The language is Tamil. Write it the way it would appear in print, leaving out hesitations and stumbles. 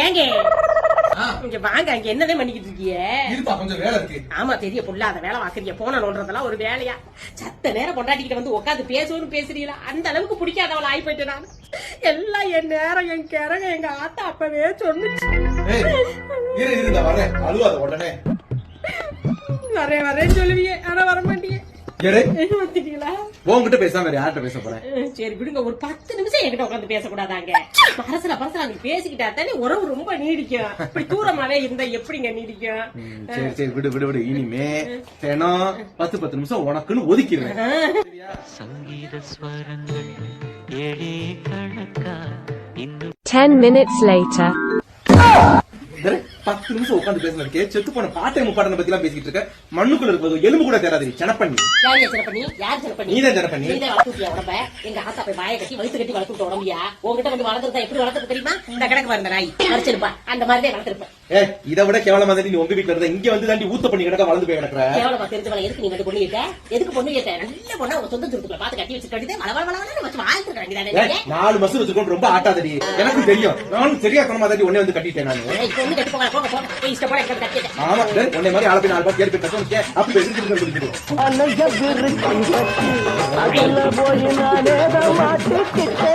ஏங்க இங்க வாங்க, அங்க என்னதே பண்ணிக்கிட்டு இருக்கீங்க? கொஞ்சம் வேலை இருக்கு. ஆமா தெரிய பொல்லாத வேலை வாக்குறீங்க. போன நோன்றதெல்லாம் ஒரு வேலையா? சத்த நேரம் பொண்டாட்டிக்கிட்ட வந்து உட்காந்து பேசுவோம்னு பேசுறீங்களா? அந்த அளவுக்கு பிடிக்காதவள ஆகி போயிட்டு நான் எல்லாம் என் நேரம் என் கிறங்க எங்க ஆத்தா அப்பவே சொன்னுச்சு. வரேன், அழுவாத உடனே. வரேன்னு சொல்லுவீங்க, ஆனா வர மாட்டீங்க. உங்ககிட்ட பேசாம வேற யார்கிட்ட பேச போறேன்? சரி விடுங்க, ஒரு 10 நிமிஷம் என்கிட்ட உட்காந்து பேசக்கூடாதாங்க? பரசல நீ பேசிக்கிட்டா தானே உறவு ரொம்ப நீடிக்கும். இப்படி தூரமாவே இருந்தா எப்படிங்க நீடிக்கும்? சரி சரி விடு விடு விடு. இனிமே தினம் 10 நிமிஷம் உனக்குன்னு ஒதுக்கிடுவேன். சங்கீத ஸ்வரங்கள் 10 minutes later. 10 நிமிஷம் உட்காந்து பேசுறதுக்கே செத்து போன பாட்டை முப்பாட்டனை பத்தி எல்லாம் பேசிக்கிட்டு இருக்க. மண்ணுக்குள்ள இருப்பது எலும்பு கூட தேராது. செனப்பண்ணி நீதான் செனப்பண்ணி. எங்க ஆத்தா போய் வாயை கட்டி வயிற்று கட்டி வளர்த்துட்டு உடம்பியா? உங்ககிட்ட வந்து வளர்த்துருந்தா எப்படி வளர்த்து தெரியுமா? இந்த கிடக்கு வந்த நாய் வளர்ச்சிருப்பா, அந்த மாதிரிதான் வளர்த்திருப்பேன். இதை விட கேவலமா தாண்டி நீ உங்க வீட்டுல இருந்தா இங்க வந்து தாண்டி ஊத்த பண்ணி கிடக்க வளர்ந்து போய் கிடக்குற. கேவலமா தெரிஞ்சவளை எதுக்கு நீ வந்து பொண்ணு கேட்ட? எதுக்கு பொண்ணு கேட்ட? நல்ல பொண்ணா உங்க சொந்த சுருத்துக்குள்ள பாத்து கட்டி வச்சு கட்டிட்டு வளவளவளன்னு வச்சு வாழ்த்துறாங்க. 4 மசூர் வச்சுக்கொண்டு ரொம்ப ஆட்டாதடி. எனக்கு தெரியும். நானும் சரியா தனமா தாண்டி உன்னை வந்து கட்டிட்டேன். நானு பொண்ணு கட்டி போங்க போங்க போங்க போய் இஷ்டப்பட எங்க கட்டிட்டேன். ஆமா உன்னை மாதிரி ஆளு போய் 4 பேர் பேர் கட்டணும். அப்ப போய் நானே மாட்டிக்கிட்டேன்.